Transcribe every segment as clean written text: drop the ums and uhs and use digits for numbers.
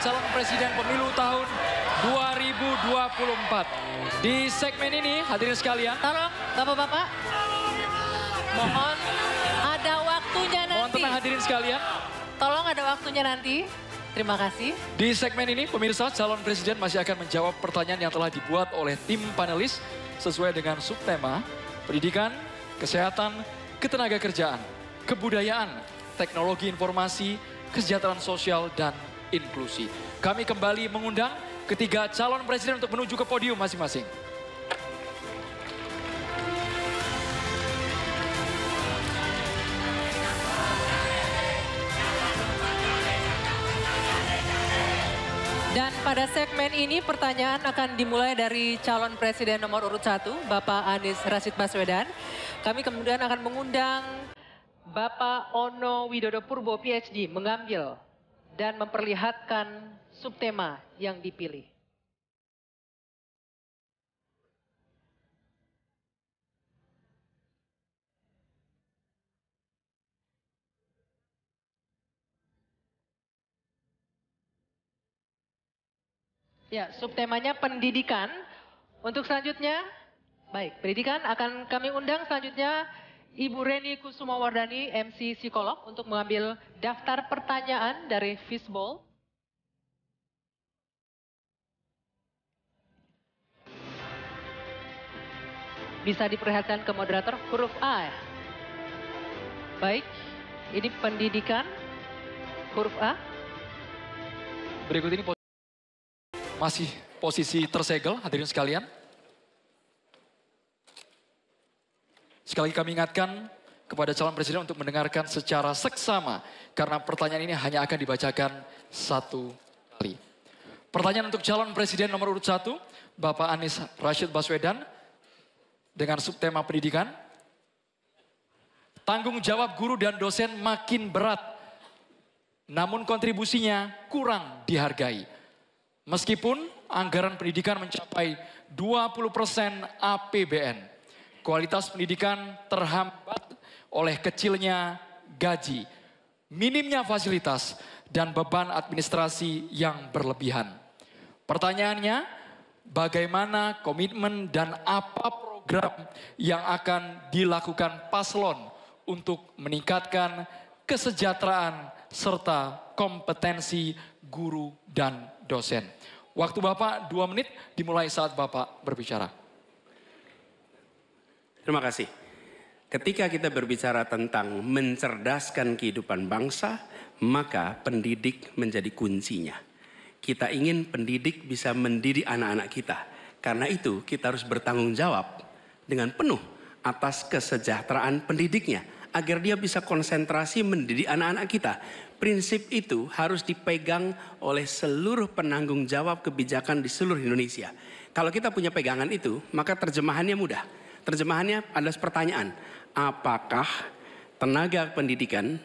calon presiden pemilu tahun 2024. Di segmen ini hadirin sekalian. Tolong Bapak-Bapak, mohon ada waktunya nanti. Mohon tenang hadirin sekalian. Tolong ada waktunya nanti. Terima kasih. Di segmen ini pemirsa calon presiden masih akan menjawab pertanyaan yang telah dibuat oleh tim panelis sesuai dengan subtema pendidikan, kesehatan, ketenagakerjaan, kebudayaan, teknologi informasi, kesejahteraan sosial, dan inklusi. Kami kembali mengundang ketiga calon presiden untuk menuju ke podium masing-masing. Dan pada segmen ini pertanyaan akan dimulai dari calon presiden nomor urut 1, Bapak Anies Rashid Baswedan. Kami kemudian akan mengundang Bapak Ono Widodo Purbo PhD mengambil dan memperlihatkan subtema yang dipilih. Ya, subtemanya pendidikan. Untuk selanjutnya, baik, pendidikan akan kami undang selanjutnya Ibu Reni Kusumawardani, MC Psikolog, untuk mengambil daftar pertanyaan dari Fishbowl. Bisa diperlihatkan ke moderator huruf A. Baik, ini pendidikan, huruf A. Berikut ini masih posisi tersegel, hadirin sekalian. Sekali lagi kami ingatkan kepada calon presiden untuk mendengarkan secara seksama, karena pertanyaan ini hanya akan dibacakan satu kali. Pertanyaan untuk calon presiden nomor urut 1, Bapak Anies Rashid Baswedan, dengan subtema pendidikan. Tanggung jawab guru dan dosen makin berat, namun kontribusinya kurang dihargai. Meskipun anggaran pendidikan mencapai 20% APBN, kualitas pendidikan terhambat oleh kecilnya gaji, minimnya fasilitas, dan beban administrasi yang berlebihan. Pertanyaannya, bagaimana komitmen dan apa program yang akan dilakukan paslon untuk meningkatkan kesejahteraan serta kompetensi guru dan dosen? Waktu Bapak 2 menit dimulai saat Bapak berbicara. Terima kasih. Ketika kita berbicara tentang mencerdaskan kehidupan bangsa, maka pendidik menjadi kuncinya. Kita ingin pendidik bisa mendidik anak-anak kita. Karena itu kita harus bertanggung jawab dengan penuh atas kesejahteraan pendidiknya, agar dia bisa konsentrasi mendidik anak-anak kita. Prinsip itu harus dipegang oleh seluruh penanggung jawab kebijakan di seluruh Indonesia. Kalau kita punya pegangan itu, maka terjemahannya mudah. Terjemahannya adalah pertanyaan, apakah tenaga pendidikan,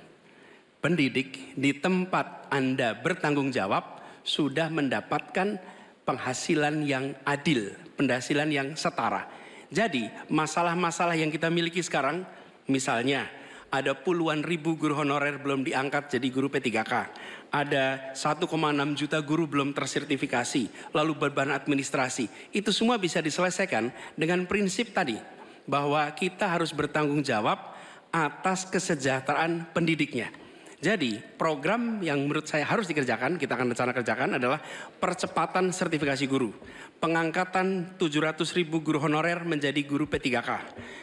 pendidik di tempat Anda bertanggung jawab sudah mendapatkan penghasilan yang adil, penghasilan yang setara. Jadi masalah-masalah yang kita miliki sekarang, misalnya ada puluhan ribu guru honorer belum diangkat jadi guru P3K. Ada 1,6 juta guru belum tersertifikasi. Lalu beban administrasi. Itu semua bisa diselesaikan dengan prinsip tadi. Bahwa kita harus bertanggung jawab atas kesejahteraan pendidiknya. Jadi program yang menurut saya harus dikerjakan, kita akan rencana kerjakan adalah percepatan sertifikasi guru. Pengangkatan 700.000 guru honorer menjadi guru P3K.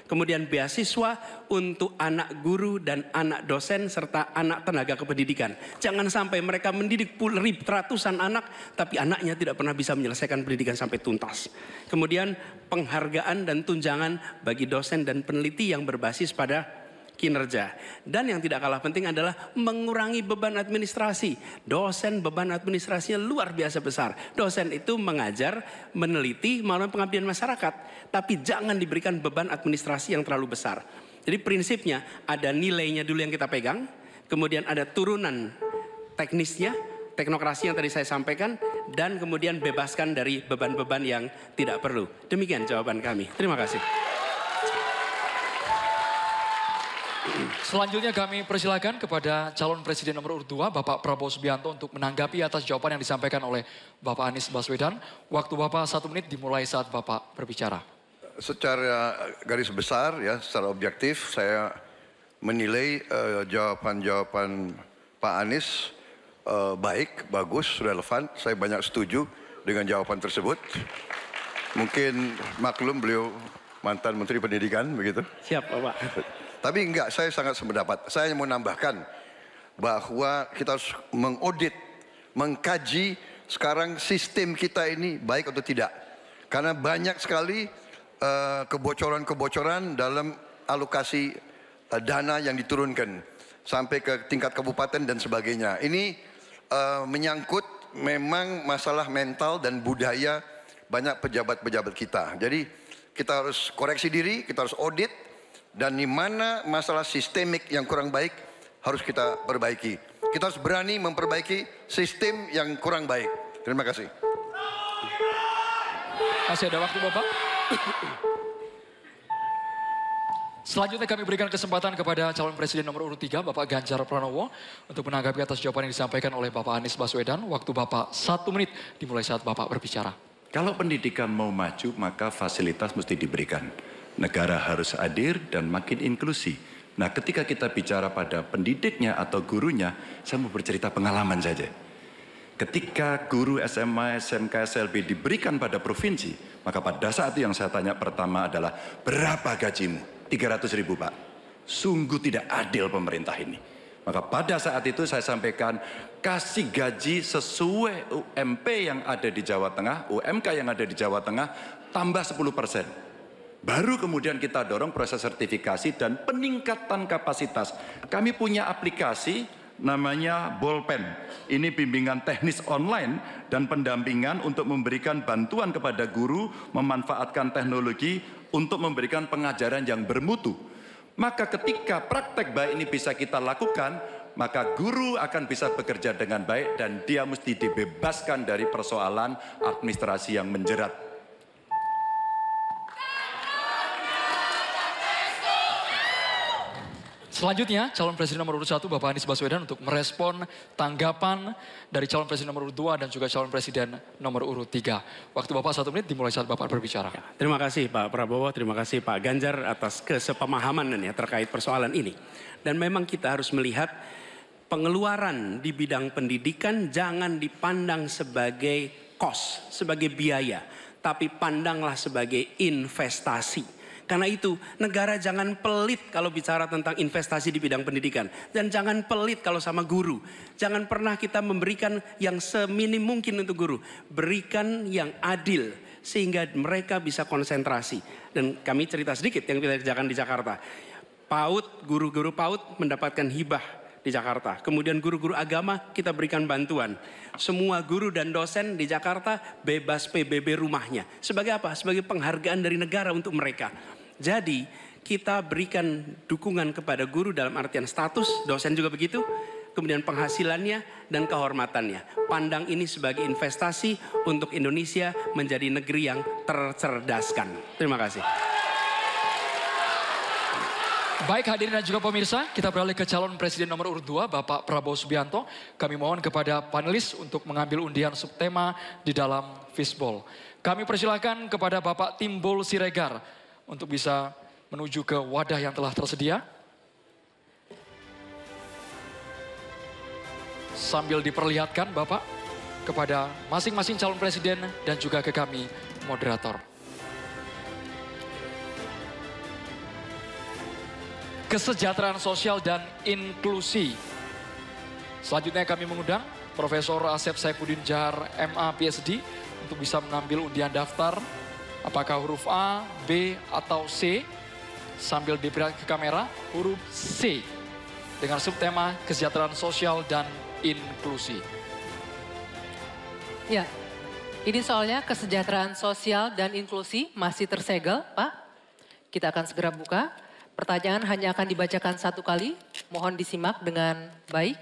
Kemudian beasiswa untuk anak guru dan anak dosen serta anak tenaga kependidikan. Jangan sampai mereka mendidik ratusan anak tapi anaknya tidak pernah bisa menyelesaikan pendidikan sampai tuntas. Kemudian penghargaan dan tunjangan bagi dosen dan peneliti yang berbasis pada kinerja. Dan yang tidak kalah penting adalah mengurangi beban administrasi. Dosen beban administrasinya luar biasa besar. Dosen itu mengajar, meneliti, melalui pengabdian masyarakat. Tapi jangan diberikan beban administrasi yang terlalu besar. Jadi prinsipnya ada nilainya dulu yang kita pegang. Kemudian ada turunan teknisnya, teknokrasi yang tadi saya sampaikan. Dan kemudian bebaskan dari beban-beban yang tidak perlu. Demikian jawaban kami. Terima kasih. Selanjutnya kami persilakan kepada calon presiden nomor urut 2, Bapak Prabowo Subianto untuk menanggapi atas jawaban yang disampaikan oleh Bapak Anies Baswedan. Waktu Bapak 1 menit dimulai saat Bapak berbicara. Secara garis besar ya, secara objektif saya menilai jawaban-jawaban Pak Anies baik, bagus, relevan. Saya banyak setuju dengan jawaban tersebut. Mungkin maklum beliau mantan Menteri Pendidikan begitu. Siap Bapak. Tapi enggak, saya sangat sependapat. Saya mau nambahkan bahwa kita harus mengaudit, mengkaji sekarang sistem kita ini baik atau tidak. Karena banyak sekali kebocoran-kebocoran dalam alokasi dana yang diturunkan sampai ke tingkat kabupaten dan sebagainya. Ini menyangkut memang masalah mental dan budaya banyak pejabat-pejabat kita. Jadi kita harus koreksi diri, kita harus audit. Dan di mana masalah sistemik yang kurang baik harus kita perbaiki. Kita harus berani memperbaiki sistem yang kurang baik. Terima kasih. Masih ada waktu Bapak. Selanjutnya kami berikan kesempatan kepada calon presiden nomor urut 3, Bapak Ganjar Pranowo, untuk menanggapi atas jawaban yang disampaikan oleh Bapak Anies Baswedan. Waktu Bapak 1 menit dimulai saat Bapak berbicara. Kalau pendidikan mau maju, maka fasilitas mesti diberikan. Negara harus hadir dan makin inklusi. Nah, ketika kita bicara pada pendidiknya atau gurunya, saya mau bercerita pengalaman saja. Ketika guru SMA, SMK, SLB diberikan pada provinsi, maka pada saat itu yang saya tanya pertama adalah, berapa gajimu? 300.000 Pak. Sungguh tidak adil pemerintah ini. Maka pada saat itu saya sampaikan, kasih gaji sesuai UMP yang ada di Jawa Tengah, UMK yang ada di Jawa Tengah, tambah 10%. Baru kemudian kita dorong proses sertifikasi dan peningkatan kapasitas. Kami punya aplikasi namanya Bolpen. Ini bimbingan teknis online dan pendampingan untuk memberikan bantuan kepada guru memanfaatkan teknologi untuk memberikan pengajaran yang bermutu. Maka ketika praktek baik ini bisa kita lakukan, maka guru akan bisa bekerja dengan baik dan dia mesti dibebaskan dari persoalan administrasi yang menjerat. Selanjutnya, calon presiden nomor urut 1, Bapak Anies Baswedan, untuk merespon tanggapan dari calon presiden nomor urut 2 dan juga calon presiden nomor urut 3. Waktu Bapak 1 menit dimulai saat Bapak berbicara. Ya, terima kasih Pak Prabowo, terima kasih Pak Ganjar atas kesepemahaman ya terkait persoalan ini. Dan memang kita harus melihat pengeluaran di bidang pendidikan jangan dipandang sebagai cost, sebagai biaya. Tapi pandanglah sebagai investasi. Karena itu negara jangan pelit kalau bicara tentang investasi di bidang pendidikan. Dan jangan pelit kalau sama guru. Jangan pernah kita memberikan yang seminim mungkin untuk guru. Berikan yang adil sehingga mereka bisa konsentrasi. Dan kami cerita sedikit yang kita kerjakan di Jakarta. PAUD, guru-guru PAUD mendapatkan hibah di Jakarta. Kemudian guru-guru agama kita berikan bantuan. Semua guru dan dosen di Jakarta bebas PBB rumahnya. Sebagai apa? Sebagai penghargaan dari negara untuk mereka. Jadi kita berikan dukungan kepada guru dalam artian status, dosen juga begitu. Kemudian penghasilannya dan kehormatannya. Pandang ini sebagai investasi untuk Indonesia menjadi negeri yang tercerdaskan. Terima kasih. Baik hadirin dan juga pemirsa, kita beralih ke calon presiden nomor urut 2, Bapak Prabowo Subianto. Kami mohon kepada panelis untuk mengambil undian subtema di dalam fishbowl. Kami persilakan kepada Bapak Timbul Siregar untuk bisa menuju ke wadah yang telah tersedia. Sambil diperlihatkan Bapak kepada masing-masing calon presiden dan juga ke kami moderator. Kesejahteraan sosial dan inklusi. Selanjutnya kami mengundang Profesor Asep Saifuddin Jahar, MA, PhD, untuk bisa mengambil undian daftar. Apakah huruf A, B, atau C? Sambil diperlihatkan ke kamera, huruf C. Dengan subtema kesejahteraan sosial dan inklusi. Ya, ini soalnya kesejahteraan sosial dan inklusi masih tersegel, Pak. Kita akan segera buka. Pertanyaan hanya akan dibacakan 1 kali. Mohon disimak dengan baik.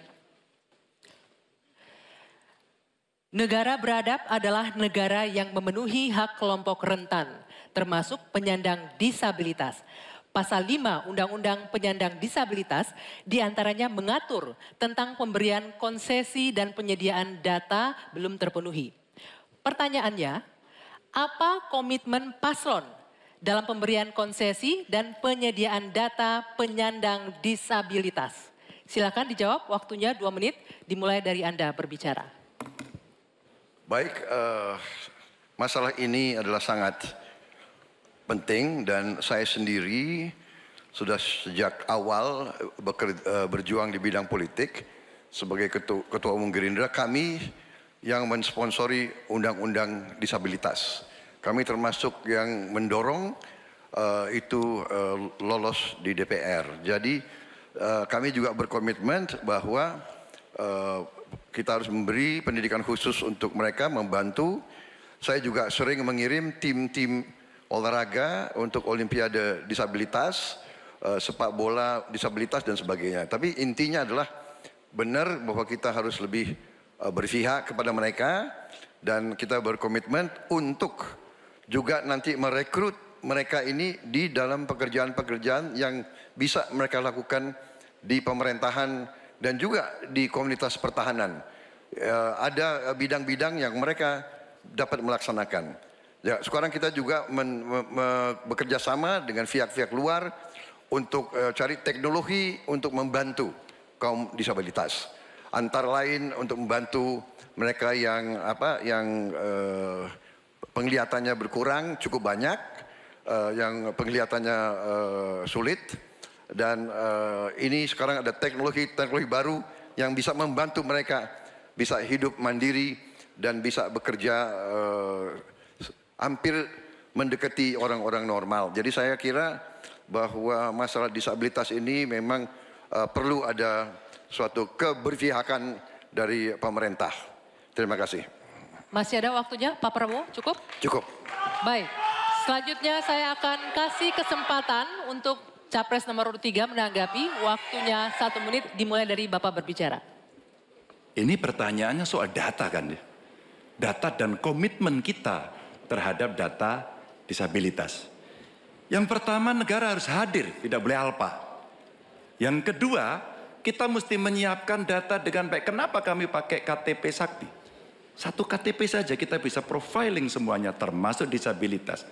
Negara beradab adalah negara yang memenuhi hak kelompok rentan, termasuk penyandang disabilitas. Pasal 5 Undang-Undang Penyandang Disabilitas diantaranya mengatur tentang pemberian konsesi dan penyediaan data belum terpenuhi. Pertanyaannya, apa komitmen paslon dalam pemberian konsesi dan penyediaan data penyandang disabilitas? Silakan dijawab, waktunya 2 menit, dimulai dari Anda berbicara. Baik, masalah ini adalah sangat penting dan saya sendiri sudah sejak awal berjuang di bidang politik sebagai ketua umum Gerindra. Kami yang mensponsori undang-undang disabilitas. Kami termasuk yang mendorong itu lolos di DPR. Jadi kami juga berkomitmen bahwa kita harus memberi pendidikan khusus untuk mereka, membantu. Saya juga sering mengirim tim-tim olahraga untuk olimpiade disabilitas, sepak bola disabilitas dan sebagainya. Tapi intinya adalah benar bahwa kita harus lebih berpihak kepada mereka dan kita berkomitmen untuk juga nanti merekrut mereka ini di dalam pekerjaan-pekerjaan yang bisa mereka lakukan di pemerintahan dan juga di komunitas pertahanan. Ada bidang-bidang yang mereka dapat melaksanakan. Ya, sekarang kita juga bekerja sama dengan pihak-pihak luar untuk cari teknologi untuk membantu kaum disabilitas. Antara lain untuk membantu mereka yang penglihatannya berkurang cukup banyak, yang penglihatannya sulit, dan ini sekarang ada teknologi baru yang bisa membantu mereka bisa hidup mandiri dan bisa bekerja hampir mendekati orang-orang normal. Jadi saya kira bahwa masalah disabilitas ini memang perlu ada suatu keberpihakan dari pemerintah. Terima kasih. Masih ada waktunya, Pak Prabowo? Cukup? Cukup. Baik, selanjutnya saya akan kasih kesempatan untuk Capres nomor urut 3 menanggapi. Waktunya 1 menit, dimulai dari Bapak berbicara. Ini pertanyaannya soal data kan ya. Data dan komitmen kita terhadap data disabilitas. Yang pertama, negara harus hadir, tidak boleh alpa. Yang kedua, kita mesti menyiapkan data dengan baik. Kenapa kami pakai KTP Sakti? Satu KTP saja kita bisa profiling semuanya, termasuk disabilitas.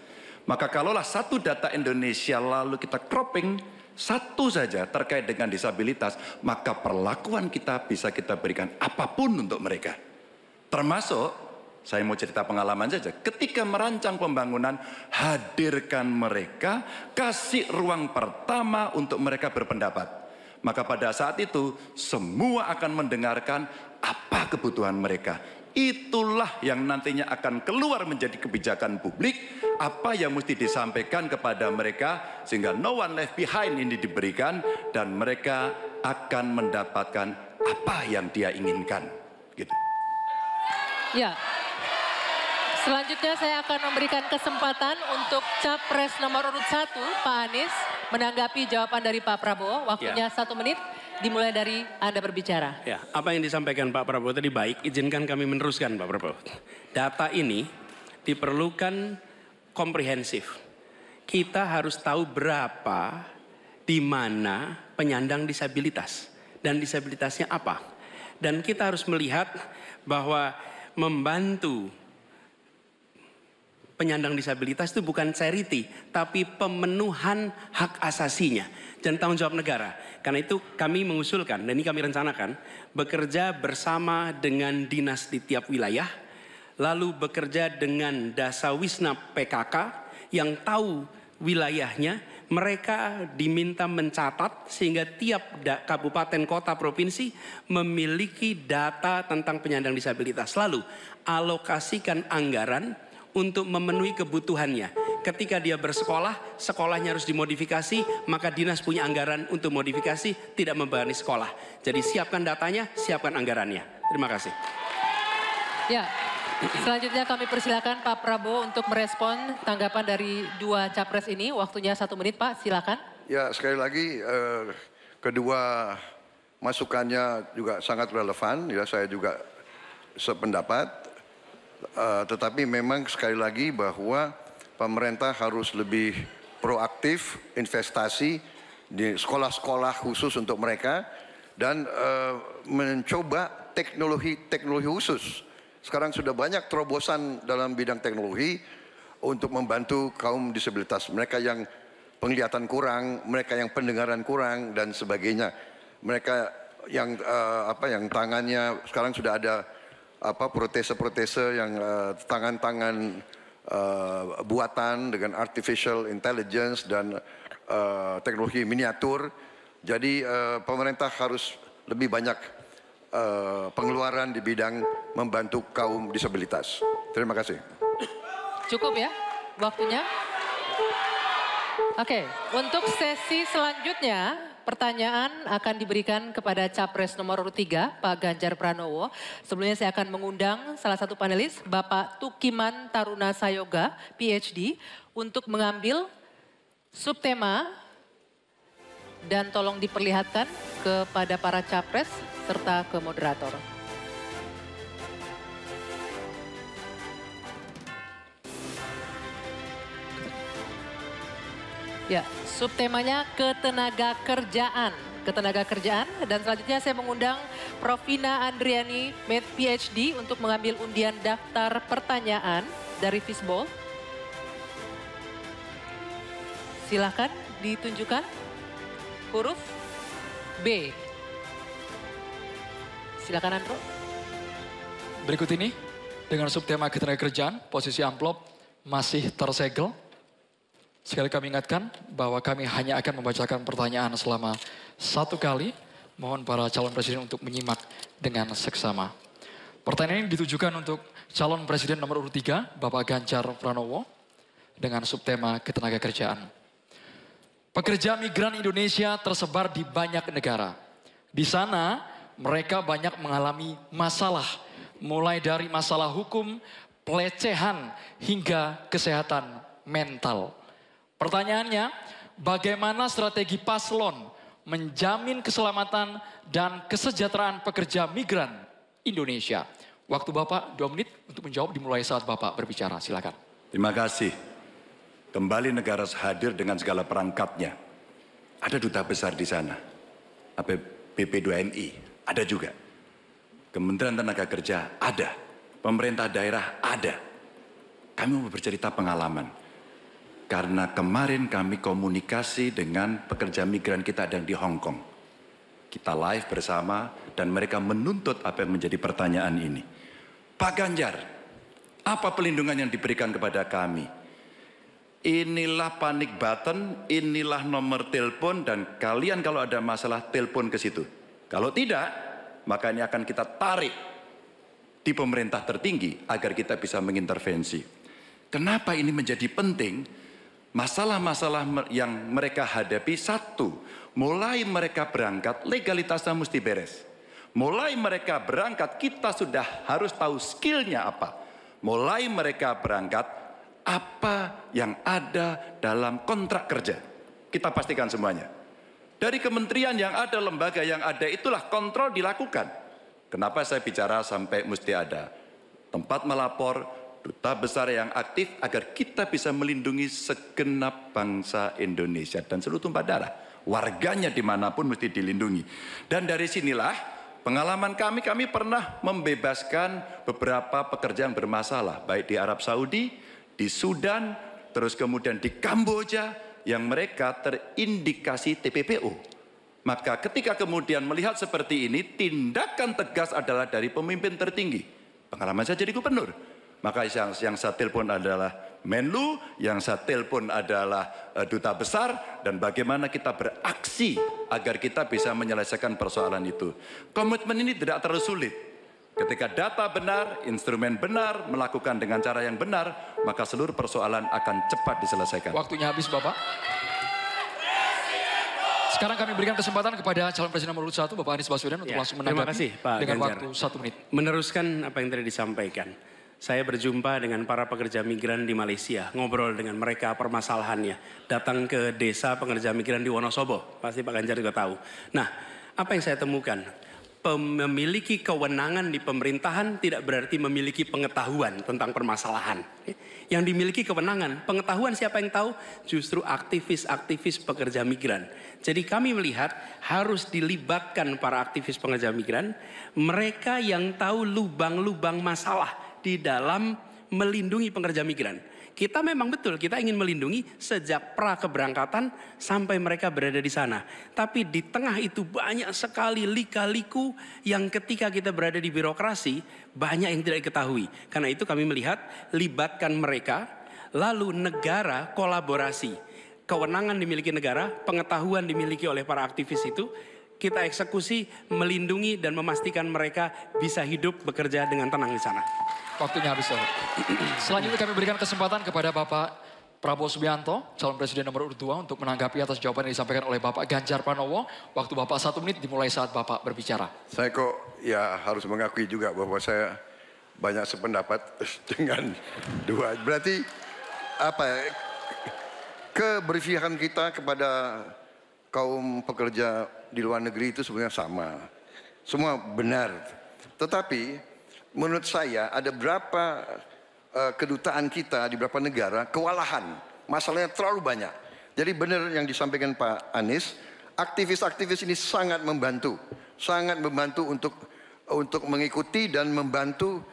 Maka kalaulah satu data Indonesia lalu kita cropping satu saja terkait dengan disabilitas, maka perlakuan kita bisa kita berikan apapun untuk mereka. Termasuk, saya mau cerita pengalaman saja. Ketika merancang pembangunan, hadirkan mereka, kasih ruang pertama untuk mereka berpendapat. Maka pada saat itu, semua akan mendengarkan apa kebutuhan mereka. Itulah yang nantinya akan keluar menjadi kebijakan publik, apa yang mesti disampaikan kepada mereka, sehingga no one left behind ini diberikan, dan mereka akan mendapatkan apa yang dia inginkan. Gitu. Ya. Selanjutnya saya akan memberikan kesempatan untuk Capres nomor urut 1, Pak Anies, menanggapi jawaban dari Pak Prabowo. Waktunya 1 menit, dimulai dari Anda berbicara. Ya, apa yang disampaikan Pak Prabowo tadi baik, izinkan kami meneruskan Pak Prabowo. Data ini diperlukan komprehensif. Kita harus tahu berapa, di mana penyandang disabilitas, dan disabilitasnya apa. Dan kita harus melihat bahwa membantu penyandang disabilitas itu bukan charity, tapi pemenuhan hak asasinya dan tanggung jawab negara. Karena itu kami mengusulkan, dan ini kami rencanakan, bekerja bersama dengan dinas di tiap wilayah, lalu bekerja dengan Dasawisna PKK yang tahu wilayahnya, mereka diminta mencatat sehingga tiap kabupaten, kota, provinsi memiliki data tentang penyandang disabilitas. Lalu alokasikan anggaran untuk memenuhi kebutuhannya. Ketika dia bersekolah, sekolahnya harus dimodifikasi, maka dinas punya anggaran untuk modifikasi, tidak membebani sekolah. Jadi siapkan datanya, siapkan anggarannya. Terima kasih. Ya, selanjutnya kami persilakan Pak Prabowo untuk merespon tanggapan dari 2 capres ini. Waktunya 1 menit, Pak, silakan. Ya, sekali lagi kedua masukannya juga sangat relevan. Ya, saya juga sependapat. Tetapi memang sekali lagi bahwa pemerintah harus lebih proaktif investasi di sekolah-sekolah khusus untuk mereka dan mencoba teknologi khusus. Sekarang sudah banyak terobosan dalam bidang teknologi untuk membantu kaum disabilitas, mereka yang penglihatan kurang, mereka yang pendengaran kurang dan sebagainya. Mereka yang yang tangannya sekarang sudah ada protese-protese yang tangan-tangan buatan dengan artificial intelligence dan teknologi miniatur. Jadi pemerintah harus lebih banyak pengeluaran di bidang membantu kaum disabilitas. Terima kasih. Cukup ya waktunya? Oke, untuk sesi selanjutnya pertanyaan akan diberikan kepada Capres nomor urut 3, Pak Ganjar Pranowo. Sebelumnya saya akan mengundang salah satu panelis, Bapak Tukiman Taruna Sayoga, PhD, untuk mengambil subtema dan tolong diperlihatkan kepada para capres serta ke moderator. Ya, subtemanya ketenaga kerjaan. Ketenaga kerjaan, dan selanjutnya saya mengundang Prof. Vina Andriani, PhD, untuk mengambil undian daftar pertanyaan dari Fishbowl. Silakan ditunjukkan huruf B. Silakan Andro. Berikut ini dengan subtema ketenaga kerjaan, posisi amplop masih tersegel. Sekali kami ingatkan bahwa kami hanya akan membacakan pertanyaan selama 1 kali. Mohon para calon presiden untuk menyimak dengan seksama. Pertanyaan ini ditujukan untuk calon presiden nomor urut 3, Bapak Ganjar Pranowo, dengan subtema ketenaga kerjaan. Pekerja migran Indonesia tersebar di banyak negara. Di sana mereka banyak mengalami masalah, mulai dari masalah hukum, pelecehan, hingga kesehatan mental. Pertanyaannya, bagaimana strategi paslon menjamin keselamatan dan kesejahteraan pekerja migran Indonesia? Waktu Bapak 2 menit untuk menjawab dimulai saat Bapak berbicara. Silakan. Terima kasih. Kembali negara hadir dengan segala perangkatnya. Ada duta besar di sana. BP2MI ada juga. Kementerian Tenaga Kerja ada. Pemerintah daerah ada. Kami mau bercerita pengalaman. Karena kemarin kami komunikasi dengan pekerja migran kita yang di Hong Kong. Kita live bersama dan mereka menuntut apa yang menjadi pertanyaan ini. Pak Ganjar, apa pelindungan yang diberikan kepada kami? Inilah panic button, inilah nomor telepon dan kalian kalau ada masalah telepon ke situ. Kalau tidak, maka ini akan kita tarik di pemerintah tertinggi agar kita bisa mengintervensi. Kenapa ini menjadi penting? Masalah-masalah yang mereka hadapi, satu, mulai mereka berangkat legalitasnya mesti beres. Mulai mereka berangkat kita sudah harus tahu skillnya apa. Mulai mereka berangkat apa yang ada dalam kontrak kerja. Kita pastikan semuanya. Dari kementerian yang ada, lembaga yang ada, itulah kontrol dilakukan. Kenapa saya bicara sampai mesti ada tempat melapor, duta besar yang aktif agar kita bisa melindungi segenap bangsa Indonesia dan seluruh tumpah darah. Warganya dimanapun mesti dilindungi. Dan dari sinilah pengalaman kami pernah membebaskan beberapa pekerja yang bermasalah. Baik di Arab Saudi, di Sudan, terus kemudian di Kamboja yang mereka terindikasi TPPO. Maka ketika kemudian melihat seperti ini, tindakan tegas adalah dari pemimpin tertinggi. Pengalaman saya jadi gubernur. Maka yang saya telepon adalah Menlu, yang saya telepon adalah duta besar, dan bagaimana kita beraksi agar kita bisa menyelesaikan persoalan itu. Komitmen ini tidak terlalu sulit. Ketika data benar, instrumen benar, melakukan dengan cara yang benar, maka seluruh persoalan akan cepat diselesaikan. Waktunya habis Bapak. Sekarang kami berikan kesempatan kepada calon presiden nomor urut 1, Bapak Anies Baswedan, untuk langsung menanggapi dengan waktu 1 menit. Meneruskan apa yang tadi disampaikan. Saya berjumpa dengan para pekerja migran di Malaysia, ngobrol dengan mereka permasalahannya. Datang ke desa pekerja migran di Wonosobo, pasti Pak Ganjar juga tahu. Nah, apa yang saya temukan? memiliki kewenangan di pemerintahan tidak berarti memiliki pengetahuan tentang permasalahan. Yang dimiliki kewenangan, pengetahuan siapa yang tahu? Justru aktivis-aktivis pekerja migran. Jadi kami melihat harus dilibatkan para aktivis pekerja migran, mereka yang tahu lubang-lubang masalah di dalam melindungi pekerja migran. Kita memang betul, kita ingin melindungi sejak pra keberangkatan sampai mereka berada di sana. Tapi di tengah itu banyak sekali lika-liku yang ketika kita berada di birokrasi banyak yang tidak diketahui. Karena itu kami melihat libatkan mereka, lalu negara kolaborasi. Kewenangan dimiliki negara, pengetahuan dimiliki oleh para aktivis itu. Kita eksekusi, melindungi dan memastikan mereka bisa hidup bekerja dengan tenang di sana. Waktunya habis. Selanjutnya kami berikan kesempatan kepada Bapak Prabowo Subianto, calon presiden nomor urut 2 untuk menanggapi atas jawaban yang disampaikan oleh Bapak Ganjar Pranowo. Waktu Bapak 1 menit dimulai saat Bapak berbicara. Saya kok ya harus mengakui juga bahwa saya banyak sependapat dengan dua. Berarti apa ya, keberpihakan kita kepada kaum pekerja di luar negeri itu sebenarnya sama. Semua benar. Tetapi menurut saya ada berapa kedutaan kita di beberapa negara kewalahan. Masalahnya terlalu banyak. Jadi benar yang disampaikan Pak Anies, aktivis-aktivis ini sangat membantu. Sangat membantu untuk mengikuti dan membantu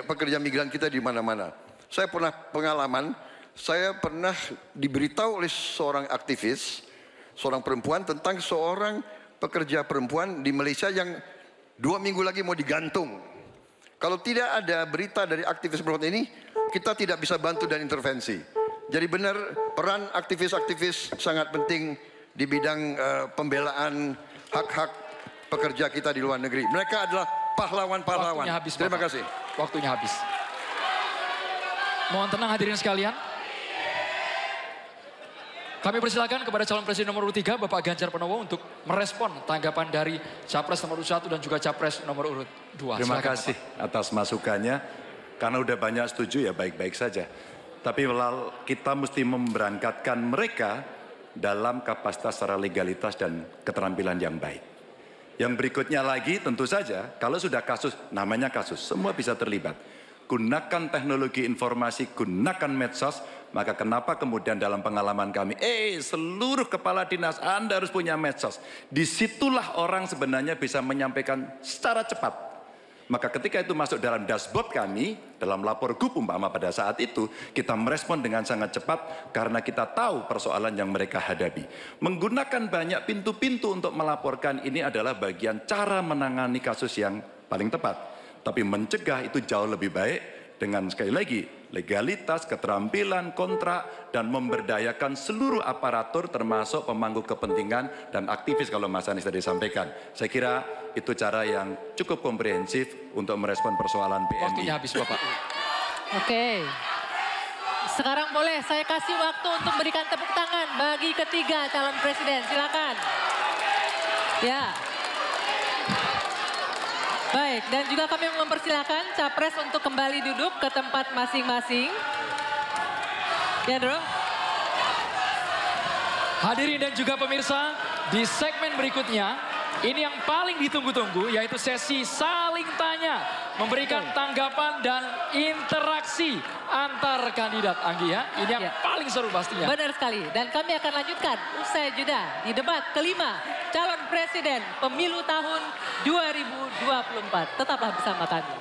pekerja migran kita di mana-mana. Saya pernah pengalaman, saya pernah diberitahu oleh seorang aktivis, seorang perempuan tentang seorang pekerja perempuan di Malaysia yang 2 minggu lagi mau digantung. Kalau tidak ada berita dari aktivis perempuan ini, kita tidak bisa bantu dan intervensi. Jadi benar peran aktivis-aktivis sangat penting di bidang pembelaan hak-hak pekerja kita di luar negeri. Mereka adalah pahlawan-pahlawan. Terima kasih. Waktunya habis. Mohon tenang hadirin sekalian. Kami persilakan kepada calon presiden nomor urut 3 Bapak Ganjar Pranowo untuk merespon tanggapan dari Capres nomor urut 1 dan juga Capres nomor urut 2. Terima kasih atas masukannya. Karena udah banyak setuju ya baik-baik saja. Tapi kita mesti memberangkatkan mereka dalam kapasitas secara legalitas dan keterampilan yang baik. Yang berikutnya lagi tentu saja kalau sudah kasus, namanya kasus, semua bisa terlibat. Gunakan teknologi informasi, gunakan medsos, maka kenapa kemudian dalam pengalaman kami, seluruh kepala dinas Anda harus punya medsos. Disitulah orang sebenarnya bisa menyampaikan secara cepat. Maka ketika itu masuk dalam dashboard kami, dalam lapor GUP umpama pada saat itu, kita merespon dengan sangat cepat karena kita tahu persoalan yang mereka hadapi. Menggunakan banyak pintu-pintu untuk melaporkan ini adalah bagian cara menangani kasus yang paling tepat. Tapi mencegah itu jauh lebih baik dengan sekali lagi legalitas, keterampilan, kontrak, dan memberdayakan seluruh aparatur termasuk pemangku kepentingan dan aktivis kalau Mas Anies tadi sampaikan. Saya kira itu cara yang cukup komprehensif untuk merespon persoalan PMI. Waktunya habis Bapak. Oke. Sekarang boleh saya kasih waktu untuk berikan tepuk tangan bagi ketiga calon presiden. Silakan. Ya. Baik, dan juga kami mempersilakan Capres untuk kembali duduk ke tempat masing-masing. Ya, Bro. Hadirin dan juga pemirsa, di segmen berikutnya, ini yang paling ditunggu-tunggu, yaitu sesi saling tanya. Memberikan tanggapan dan interaksi antar kandidat, Anggi ya. Ini yang paling seru pastinya. Benar sekali, dan kami akan lanjutkan usai jeda di debat kelima calon presiden pemilu tahun 2024. Tetaplah bersama kami.